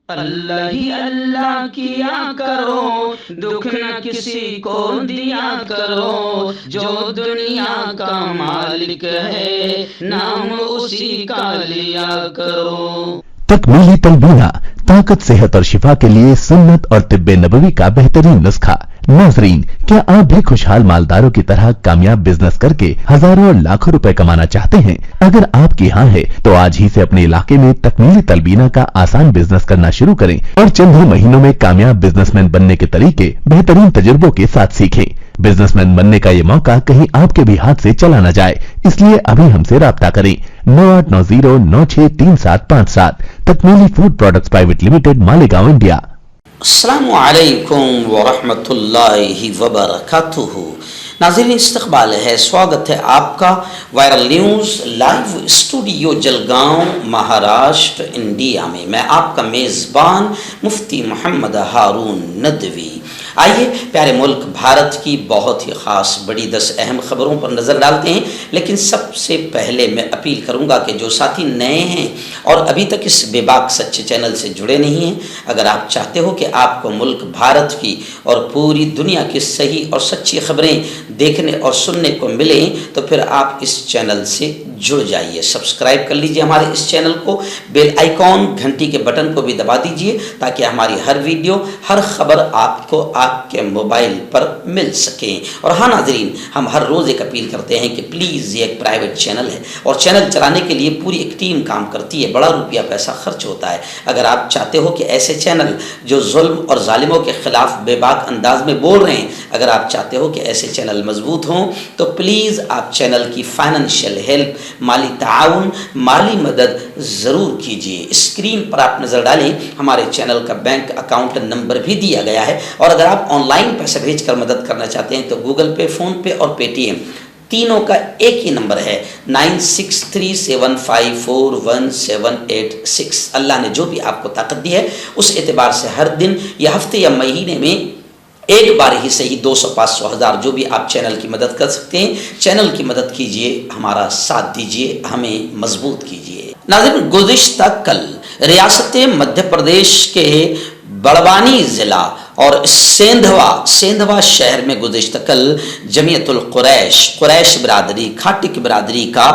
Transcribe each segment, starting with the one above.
اللہ ہی اللہ کیا کرو، دکھ نہ کسی کو دیا کرو، جو دنیا کا مالک ہے نام اسی کا لیا کرو۔ تکمیلی تلبینہ، طاقت، صحت اور شفا کے لیے سنت اور طب نبوی کا بہترین نسخہ۔ ناظرین، کیا آپ بھی خوشحال مالداروں کی طرح کامیاب بزنس کر کے ہزاروں اور لاکھوں روپے کمانا چاہتے ہیں؟ اگر آپ کی ہاں ہے تو آج ہی سے اپنے علاقے میں تکمیلی تلبینہ کا آسان بزنس کرنا شروع کریں اور چند ہی مہینوں میں کامیاب بزنس مین بننے کے طریقے بہترین تجربوں کے ساتھ سیکھیں۔ بزنس مین بننے کا یہ موقع کہیں آپ کے بھی ہاتھ سے چلا نہ جائے، اس لیے ابھی ہم سے رابطہ کریں۔ 9890963757 Takmeeli food products private limited, Malegaon, India. السلام علیکم ورحمۃ اللہ وبرکاتہ۔ ناظرین، استقبال ہے، سواگت ہے آپ کا viral news live studio Jalgaon, Maharashtra, India میں۔ میں آپ کا میزبان مفتی محمد ہارون ندوی۔ آئیے پیارے ملک بھارت کی بہت ہی خاص بڑی 10 اہم خبروں پر نظر ڈالتے ہیں، لیکن سب سے پہلے میں اپیل کروں گا کہ جو ساتھی نئے ہیں اور ابھی تک اس بے باک سچے چینل سے جڑے نہیں ہیں، اگر آپ چاہتے ہو کہ آپ کو ملک بھارت کی اور پوری دنیا کی صحیح اور سچی خبریں دیکھنے اور سننے کو ملیں تو پھر آپ اس چینل سے جڑ جائیے، سبسکرائب کر لیجئے ہمارے اس چینل کو، بیل آئیکن گھنٹی کے بٹن کو بھی دبا دیجئے تاکہ ہماری ہر ویڈیو، ہر خبر آپ کو آپ کے موبائل پر مل سکیں۔ اور ہاں ناظرین، ہم ہر روز ایک اپیل کرتے ہیں کہ پلیز، یہ ایک پرائیویٹ چینل ہے اور چینل چلانے کے لیے پوری ایک ٹیم کام کرتی ہے، بڑا روپیہ پیسہ خرچ ہوتا ہے۔ اگر آپ چاہتے ہو کہ ایسے چینل جو ظلم اور ظالموں کے خلاف بے باک انداز میں بول رہے ہیں، اگر آپ چاہتے ہو کہ ایسے چینل مضبوط ہوں تو پلیز آپ چینل کی فائنینشیل ہیلپ، مالی تعاون، مالی مدد ضرور کیجیے۔ اسکرین پر آپ نظر ڈالیں، ہمارے چینل کا بینک اکاؤنٹ نمبر بھی دیا گیا ہے، اور اگر آپ آن لائن پیسے بھیج کر مدد کرنا چاہتے ہیں تو گوگل پے، فون پے اور پے ٹی ایم تینوں کا ایک ہی نمبر ہے، 9637541786۔ اللہ نے جو بھی آپ کو طاقت دی ہے اس اعتبار سے ہر دن یا ہفتے یا مہینے میں ایک بار ہی صحیح 200، 500، 1000 جو بھی آپ چینل کی مدد کر سکتے ہیں، چینل کی مدد کیجئے، ہمارا ساتھ دیجئے، ہمیں مضبوط کیجئے۔ ناظرین، گزشتہ کل ریاست مدھیہ پردیش کے بڑوانی ضلع اور سیندھوا شہر میں گزشتہ کل جمعیت قریش برادری، کھاٹک برادری کا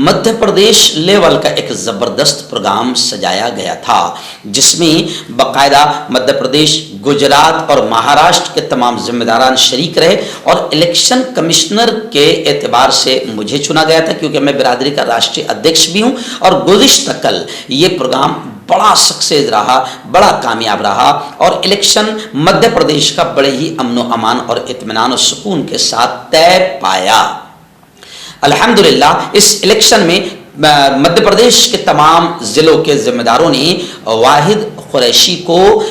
مدھیہ پردیش لیول کا ایک زبردست پروگرام سجایا گیا تھا، جس میں باقاعدہ مدھیہ پردیش، گجرات اور مہاراشٹر کے تمام ذمہ داران شریک رہے، اور الیکشن کمشنر کے اعتبار سے مجھے چنا گیا تھا کیونکہ میں برادری کا راشٹری ادھیکش بھی ہوں، اور گزشتہ کل یہ پروگرام بڑا سکسیز رہا، بڑا کامیاب رہا، اور الیکشن مدھیہ پردیش کا بڑے ہی امن و امان اور اطمینان و سکون کے ساتھ طے پایا۔ الحمدللہ اس الیکشن میں مدھیہ پردیش کے تمام ضلعوں کے ذمہ داروں نے واحد قریشی کو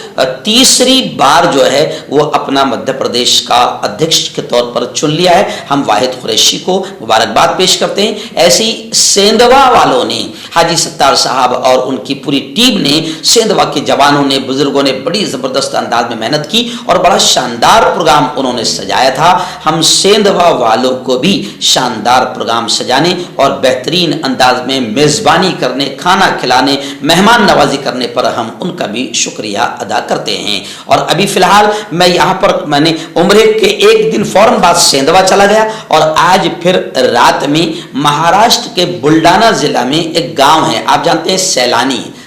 تیسری بار جو ہے وہ اپنا مدھیہ پردیش کا ادھیکش کے طور پر چن لیا ہے۔ ہم واحد قریشی کو مبارکباد پیش کرتے ہیں۔ ایسے ہی سیندھوا والوں نے، حاجی ستار صاحب اور ان کی پوری ٹیم نے، سیندھوا کے جوانوں نے، بزرگوں نے بڑی زبردست انداز میں محنت کی اور بڑا شاندار پروگرام انہوں نے سجایا تھا۔ ہم سیندھوا والوں کو بھی شاندار پروگرام سجانے اور بہترین انداز میں میزبانی کرنے، کھانا کھلانے، مہمان نوازی کرنے پر ہم ان کا بھی شکریہ ادا کرتے ہیں۔ اور ابھی فی الحال میں یہاں پر میں نے عمرے کے ایک دن فوراً بعد سیندھوا چلا گیا، اور آج پھر رات میں مہاراشٹر کے بلڈانا ضلع میں ایک گاؤں ہے، آپ جانتے ہیں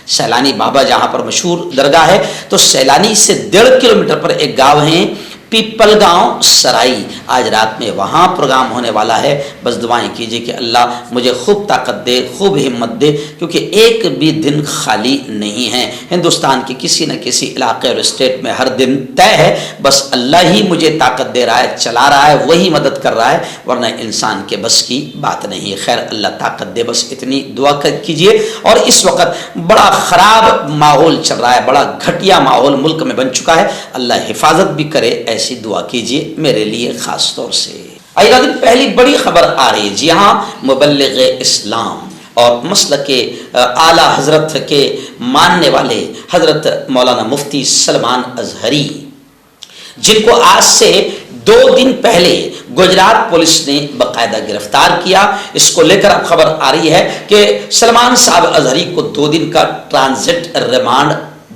سیلانی بابا جہاں پر مشہور درگاہ ہے، تو سیلانی سے 1.5 کلومیٹر پر ایک گاؤں ہے پیپل گاؤں سرائی، آج رات میں وہاں پروگرام ہونے والا ہے۔ بس دعائیں کیجئے کہ اللہ مجھے خوب طاقت دے، خوب ہمت دے، کیونکہ ایک بھی دن خالی نہیں ہے۔ ہندوستان کے کسی نہ کسی علاقے اور اسٹیٹ میں ہر دن طے ہے، بس اللہ ہی مجھے طاقت دے رہا ہے، چلا رہا ہے، وہی مدد کر رہا ہے، ورنہ انسان کے بس کی بات نہیں۔ خیر، اللہ طاقت دے، بس اتنی دعا کیجئے۔ اور اس وقت بڑا خراب ماحول چل رہا ہے، بڑا گھٹیا ماحول ملک میں بن چکا ہے، اللہ حفاظت بھی کرے، ایسی دعا کیجئے میرے لیے خاص طور سے۔ پہلی بڑی خبر آ رہی ہے، جی ہاں، مبلغ اسلام اور مسلک اعلیٰ حضرت کے ماننے والے حضرت مولانا مفتی سلمان اظہری، جن کو آج سے 2 دن پہلے گجرات پولیس نے باقاعدہ گرفتار کیا، اس کو لے کر اب خبر آ رہی ہے کہ سلمان صاحب اظہری کو 2 دن کا ٹرانزٹ ریمانڈ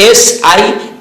SI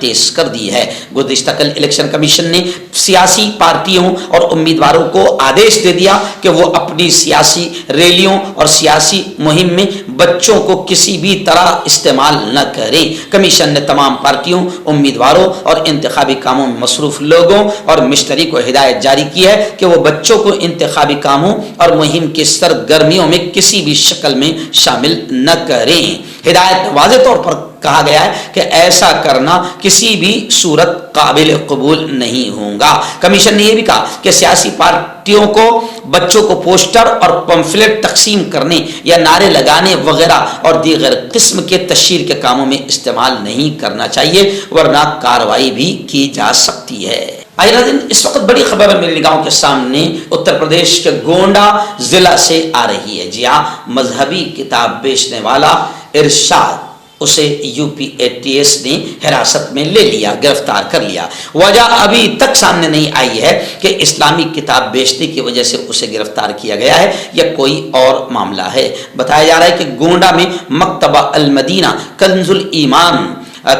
تیز کر دی ہے۔ گزشتہ کل الیکشن کمیشن نے سیاسی پارٹیوں اور امیدواروں کو آدیش دے دیا کہ وہ اپنی سیاسی ریلیوں اور سیاسی مہم میں بچوں کو کسی بھی طرح استعمال نہ کریں۔ کمیشن نے تمام پارٹیوں، امیدواروں اور انتخابی کاموں میں مصروف لوگوں اور مشتری کو ہدایت جاری کی ہے کہ وہ بچوں کو انتخابی کاموں اور مہم کی سرگرمیوں میں کسی بھی شکل میں شامل نہ کریں۔ ہدایت میں واضح طور پر کہا گیا ہے کہ ایسا کرنا کسی بھی صورت قابل قبول نہیں ہوگا۔ کمیشن نے یہ بھی کہا کہ سیاسی پارٹیوں کو بچوں کو پوسٹر اور پمفلٹ تقسیم کرنے یا نعرے لگانے وغیرہ اور دیگر قسم کے تشہیر کے کاموں میں استعمال نہیں کرنا چاہیے، ورنہ کارروائی بھی کی جا سکتی ہے۔ آئیے ناظرین، اس وقت بڑی خبر میری نگاہوں کے سامنے اتر پردیش کے گونڈا ضلع سے آ رہی ہے۔ جی ہاں، مذہبی کتاب بیچنے والا ارشاد، اسے U P A T S نے حراست میں لے لیا، گرفتار کر لیا۔ وجہ ابھی تک سامنے نہیں آئی ہے کہ اسلامی کتاب بیچنے کی وجہ سے اسے گرفتار کیا گیا ہے یا کوئی اور معاملہ ہے۔ بتایا جا رہا ہے کہ گونڈا میں مکتبہ المدینہ کنز الایمان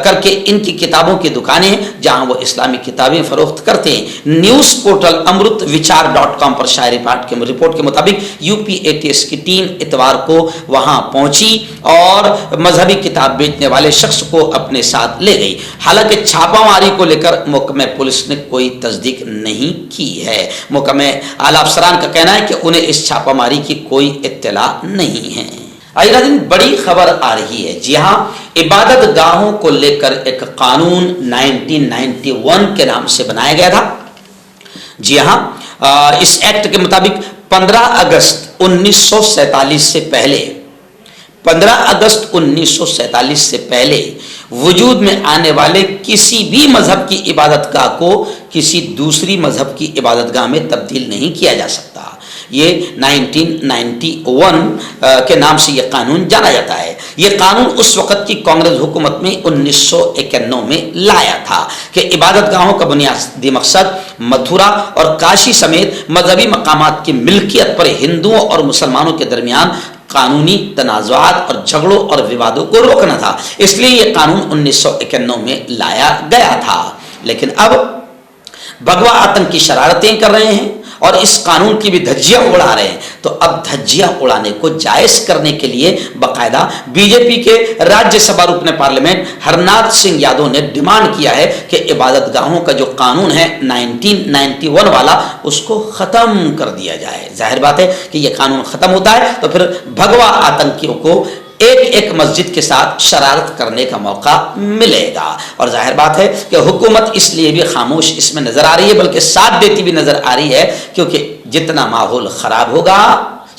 کر کے ان کی کتابوں کی دکانیں ہیں جہاں وہ اسلامی کتابیں فروخت کرتے ہیں۔ نیوز پورٹل امرت وچار .com پر شائع رپورٹ کے مطابق U P A T S کی ٹیم اتوار کو وہاں پہنچی اور مذہبی کتاب بیچنے والے شخص کو اپنے ساتھ لے گئی۔ حالانکہ چھاپہ ماری کو لے کر محکمہ پولیس نے کوئی تصدیق نہیں کی ہے۔ محکمہ اعلی افسران کا کہنا ہے کہ انہیں اس چھاپہ ماری کی کوئی اطلاع نہیں ہے۔ آئیے ناظرین، بڑی خبر آ رہی ہے۔ جی ہاں، عبادت گاہوں کو لے کر ایک قانون 1991 کے نام سے بنایا گیا تھا۔ جی ہاں، اس ایکٹ کے مطابق 15 اگست 1947 سے پہلے 15 اگست 1947 سے پہلے وجود میں آنے والے کسی بھی مذہب کی عبادت گاہ کو کسی دوسری مذہب کی عبادت گاہ میں تبدیل نہیں کیا جا سکتا۔ یہ 1991 کے نام سے یہ قانون جانا جاتا ہے۔ یہ قانون اس وقت کی کانگریس حکومت میں 1991 میں لایا تھا کہ عبادت گاہوں کا بنیادی مقصد متھرا اور کاشی سمیت مذہبی مقامات کی ملکیت پر ہندوؤں اور مسلمانوں کے درمیان قانونی تنازعات اور جھگڑوں اور ووادوں کو روکنا تھا۔ اس لیے یہ قانون 1991 میں لایا گیا تھا۔ لیکن اب بھگوا آتنک کی شرارتیں کر رہے ہیں اور اس قانون کی بھی دھجیاں اڑا رہے ہیں، تو اب دھجیاں اڑانے کو جائز کرنے کے لیے باقاعدہ بی جے پی کے راجیہ سبھا رکن پارلیمنٹ ہرناتھ سنگھ یادو نے ڈیمانڈ کیا ہے کہ عبادت گاہوں کا جو قانون ہے 1991 والا، اس کو ختم کر دیا جائے۔ ظاہر بات ہے کہ یہ قانون ختم ہوتا ہے تو پھر بھگوا آتنکیوں کو ایک مسجد کے ساتھ شرارت کرنے کا موقع ملے گا، اور ظاہر بات ہے کہ حکومت اس لیے بھی خاموش اس میں نظر آ رہی ہے، بلکہ ساتھ دیتی بھی نظر آ رہی ہے، کیونکہ جتنا ماحول خراب ہوگا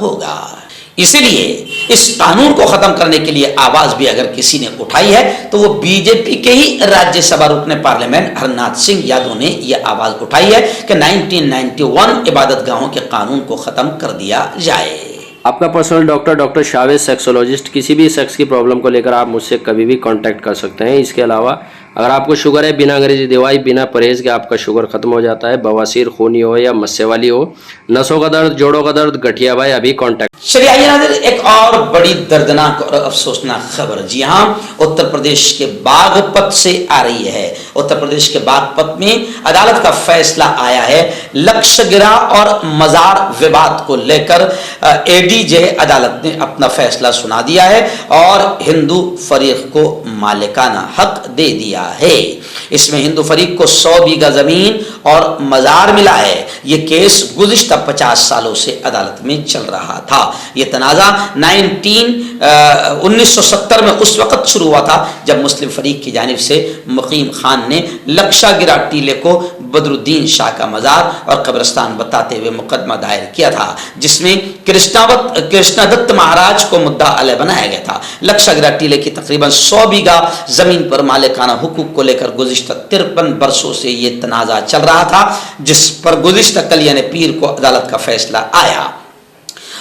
ہوگا۔ اسی لیے اس قانون کو ختم کرنے کے لیے آواز بھی اگر کسی نے اٹھائی ہے تو وہ بی جے پی کے ہی راجیہ سبھا رکن پارلیمنٹ ہرناتھ سنگھ یادو نے یہ آواز اٹھائی ہے کہ 1991 عبادت گاہوں کے قانون کو ختم کر دیا جائے۔ آپ کا پرسنل ڈاکٹر شاویز سیکسولوجسٹ، کسی بھی سیکس کی پرابلم کو لے کر آپ مجھ سے کبھی بھی کانٹیکٹ کر سکتے ہیں۔ اس کے علاوہ اگر آپ کو شوگر ہے، بنا انگریزی دوائی، بنا پرہیز کے آپ کا شوگر ختم ہو جاتا ہے، بواسیر خونی ہو یا مسے والی ہو، نسوں کا درد، جوڑوں کا درد، گٹھیا بھائی، ابھی کانٹیکٹ۔ چلیے آئیے ناظرین، ایک اور بڑی دردناک اور افسوسناک خبر۔ جی ہاں، اتر پردیش کے باغپت سے آ رہی ہے۔ اتر پردیش کے باغپت میں عدالت کا فیصلہ آیا ہے۔ لکشگرا اور مزار وواد کو لے کر اے ڈی جے عدالت نے اپنا فیصلہ سنا دیا ہے اور ہندو فریق کو مالکانہ حق دے دیا ہے۔ اس میں ہندو فریق کو 100 بیگھہ زمین اور مزار ملا ہے۔ یہ کیس گزشتہ 50 سالوں سے عدالت میں چل رہا تھا۔ یہ تنازع 1970 میں اس وقت شروع ہوا تھا جب مسلم فریق کی جانب سے مقیم خان نے لکشگرا ٹیلے کو بدر الدین شاہ کا مزار اور قبرستان بتاتے ہوئے مقدمہ دائر کیا تھا، جس میں کرشنا دت مہاراج کو مدعا علیہ بنایا گیا تھا۔ لکشگرا ٹیلے کی تقریباً 100 بیگھہ زمین پر مالکانہ حقوق کو لے کر گزشتہ 53 برسوں سے یہ تنازع چل رہا تھا، جس پر گزشتہ کل یعنی پیر کو عدالت کا فیصلہ آیا۔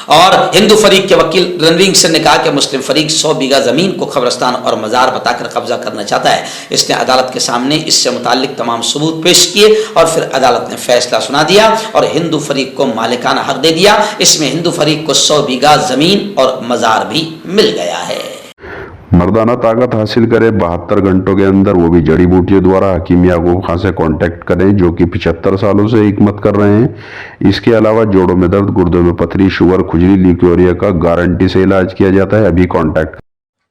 اور ہندو فریق کے وکیل رنویر سنگھ نے کہا کہ مسلم فریق 100 بیگہ زمین کو قبرستان اور مزار بتا کر قبضہ کرنا چاہتا ہے. اس نے عدالت کے سامنے اس سے متعلق تمام ثبوت پیش کیے اور پھر عدالت نے فیصلہ سنا دیا اور ہندو فریق کو مالکانہ حق دے دیا. اس میں ہندو فریق کو 100 بیگہ زمین اور مزار بھی مل گیا ہے. مردانہ طاقت حاصل کرے 72 گھنٹوں کے اندر، وہ بھی جڑی بوٹیوں دوارا. حکیم یعقوب خان سے کانٹیکٹ کریں جو کہ 75 سالوں سے حکمت کر رہے ہیں. اس کے علاوہ جوڑوں میں درد، گردوں میں پتھری، شوگر، کھجلی، لیکوریا کا گارنٹی سے علاج کیا جاتا ہے. ابھی کانٹیکٹ.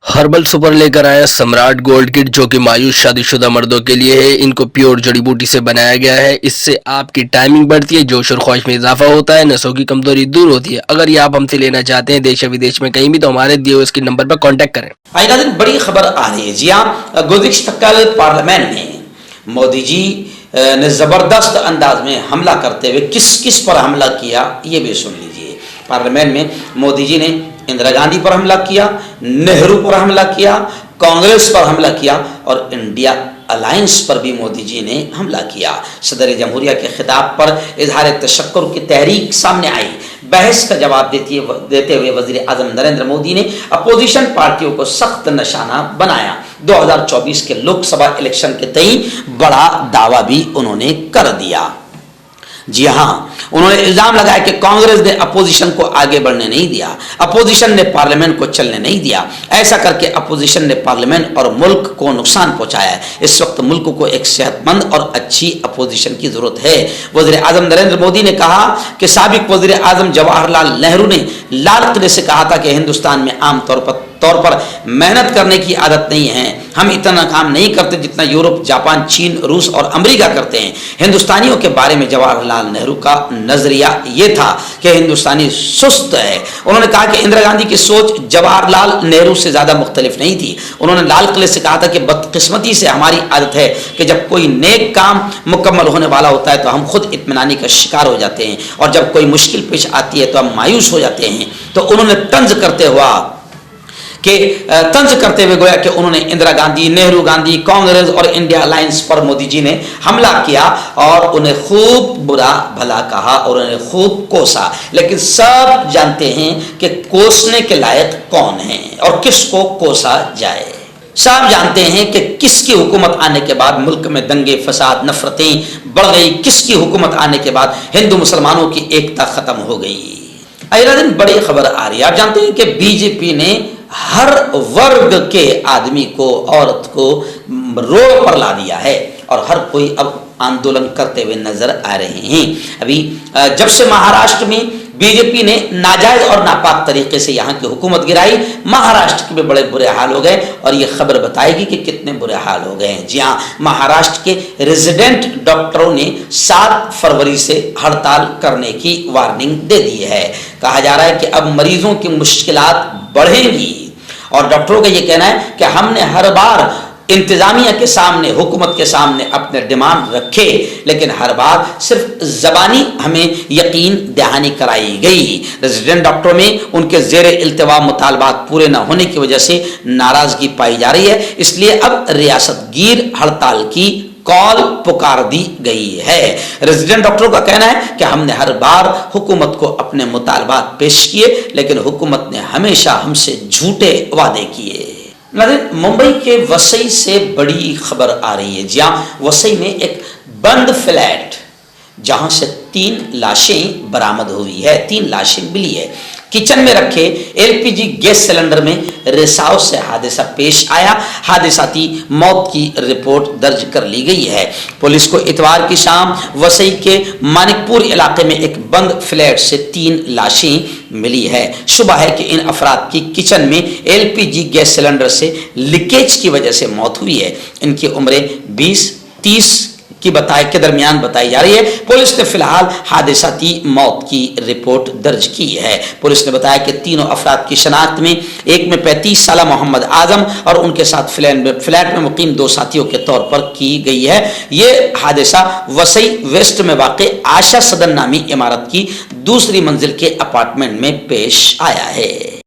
ہربل سپر لے کر آیا سمراٹ گولڈ کٹ جو کہ مایوس شادی شدہ مردوں کے لیے ہے. ان کو پیور جڑی بوٹی سے بنایا گیا ہے. اس سے آپ کی ٹائمنگ بڑھتی ہے، جوش اور خواہش میں اضافہ ہوتا ہے، نسوں کی کمزوری دور ہوتی ہے. اگر یہ آپ ہم سے لینا چاہتے ہیں دیش و ودیش میں کہیں بھی تو ہمارے دیے ہوئے اس کے نمبر پر کانٹیکٹ کریں. ناظرین بڑی خبر آ رہی ہے. جی ہاں، گزشتہ کل پارلیمنٹ میں مودی جی نے زبردست انداز میں حملہ کرتے ہوئے کس پر حملہ کیا یہ بھی سن لیجئے. پارلیمنٹ میں مودی جی نے اندرا گاندھی پر حملہ کیا، نہرو پر حملہ کیا، کانگریس پر حملہ کیا اور انڈیا الائنس پر بھی مودی جی نے حملہ کیا. صدر جمہوریہ کے خطاب پر اظہار تشکر کی تحریک سامنے آئی. بحث کا جواب دیتے ہوئے وزیر اعظم نریندر مودی نے اپوزیشن پارٹیوں کو سخت نشانہ بنایا. 2024 کے لوک سبھا الیکشن کے تئیں بڑا دعویٰ بھی انہوں نے کر دیا. جی ہاں، انہوں نے الزام لگایا کہ کانگریس نے اپوزیشن کو آگے بڑھنے نہیں دیا، اپوزیشن نے پارلیمنٹ کو چلنے نہیں دیا. ایسا کر کے اپوزیشن نے پارلیمنٹ اور ملک کو نقصان پہنچایا ہے. اس وقت ملک کو ایک صحت مند اور اچھی اپوزیشن کی ضرورت ہے. وزیر اعظم نریندر مودی نے کہا کہ سابق وزیر اعظم جواہر لال نہرو نے لال قلعے سے کہا تھا کہ ہندوستان میں عام طور پر محنت کرنے کی عادت نہیں ہے. ہم اتنا کام نہیں کرتے جتنا یورپ، جاپان، چین، روس اور امریکہ کرتے ہیں. ہندوستانیوں کے بارے میں جواہر لال نہرو کا نظریہ یہ تھا کہ ہندوستانی سست ہے. انہوں نے کہا کہ اندرا گاندھی کی سوچ جواہر لال نہرو سے زیادہ مختلف نہیں تھی. انہوں نے لال قلعے سے کہا تھا کہ بدقسمتی سے ہماری عادت ہے کہ جب کوئی نیک کام مکمل ہونے والا ہوتا ہے تو ہم خود اطمینانی کا شکار ہو جاتے ہیں اور جب کوئی مشکل پیش آتی ہے تو ہم مایوس ہو جاتے ہیں. تو انہوں نے طنز کرتے ہوئے گویا کہ انہوں نے اندرا گاندھی، نہرو گاندھی، کانگریس اور انڈیا الائنس پر مودی جی نے حملہ کیا اور انہیں خوب برا بھلا کہا اور انہیں خوب کوسا. لیکن سب جانتے ہیں کہ کوسنے کے لائق کون ہیں اور کس کو کوسا جائے. سب جانتے ہیں کہ کس کی حکومت آنے کے بعد ملک میں دنگے، فساد، نفرتیں بڑھ گئی، کس کی حکومت آنے کے بعد ہندو مسلمانوں کی ایکتا ختم ہو گئی. اگلا دن بڑی خبر آ رہی ہے. آپ جانتے ہیں کہ بی جے پی نے ہر ورگ کے آدمی کو، عورت کو روڈ پر لا دیا ہے اور ہر کوئی اب آندولن کرتے ہوئے نظر آ رہے ہیں. ابھی جب سے مہاراشٹر میں بی جے پی نے ناجائز اور ناپاک طریقے سے یہاں کی حکومت گرائی، مہاراشٹر کے بھی بڑے برے حال ہو گئے اور یہ خبر بتائے گی کہ کتنے برے حال ہو گئے ہیں. جی ہاں، مہاراشٹر کے ریزیڈنٹ ڈاکٹروں نے 7 فروری سے ہڑتال کرنے کی وارننگ دے دی ہے. کہا جا رہا ہے کہ اب مریضوں کی مشکلات بڑھیں گی اور ڈاکٹروں کا یہ کہنا ہے کہ ہم نے ہر بار انتظامیہ کے سامنے، حکومت کے سامنے اپنے ڈیمانڈ رکھے لیکن ہر بار صرف زبانی ہمیں یقین دہانی کرائی گئی. ریزیڈنٹ ڈاکٹروں میں ان کے زیر التوا مطالبات پورے نہ ہونے کی وجہ سے ناراضگی پائی جا رہی ہے. اس لیے اب ریاست گیر ہڑتال کی کال پکار دی گئی ہے. ریزیڈنٹ ڈاکٹروں کا کہنا ہے کہ ہم نے ہر بار حکومت کو اپنے مطالبات پیش کیے لیکن حکومت نے ہمیشہ ہم سے جھوٹے وعدے کیے. ممبئی کے وسئی سے بڑی خبر آ رہی ہے. جی ہاں، وسئی میں ایک بند فلیٹ جہاں سے 3 لاشیں برآمد ہوئی ہے، 3 لاشیں ملی ہے. کچن میں رکھے LPG گیس سلنڈر میں رساؤ سے حادثہ پیش آیا. حادثاتی موت کی رپورٹ درج کر لی گئی ہے. پولیس کو اتوار کی شام وسئی کے مانک پور علاقے میں ایک بند فلیٹ سے 3 لاشیں ملی ہے. شبہ ہے کہ ان افراد کی کچن میں LPG گیس سلنڈر سے لیکیج کی وجہ سے موت ہوئی ہے. ان کی عمریں 20-30 کے درمیان بتائی جا رہی ہے. پولیس نے فی الحال حادثاتی موت کی رپورٹ درج کی ہے. پولیس نے بتایا کہ تینوں افراد کی شناخت میں ایک میں 35 سالہ محمد اعظم اور ان کے ساتھ فلیٹ میں مقیم 2 ساتھیوں کے طور پر کی گئی ہے. یہ حادثہ وسئی ویسٹ میں واقع آشا سدن نامی عمارت کی 2ری منزل کے اپارٹمنٹ میں پیش آیا ہے.